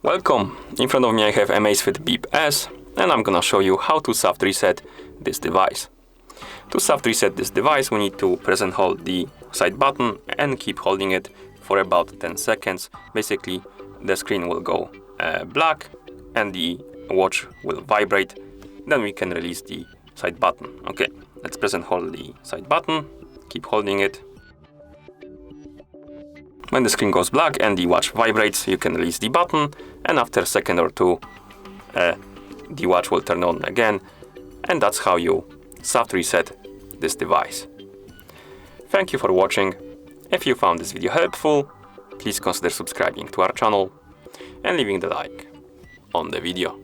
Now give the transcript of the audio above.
Welcome! In front of me I have AMAZFIT Bip S, and I'm gonna show you how to soft reset this device. To soft reset this device, we need to press and hold the side button and keep holding it for about 10 seconds. Basically, the screen will go black and the watch will vibrate. Then we can release the side button. Okay, let's press and hold the side button, keep holding it. When the screen goes black and the watch vibrates, you can release the button, and after a second or two, the watch will turn on again, and that's how you soft reset this device. Thank you for watching. If you found this video helpful, please consider subscribing to our channel and leaving the like on the video.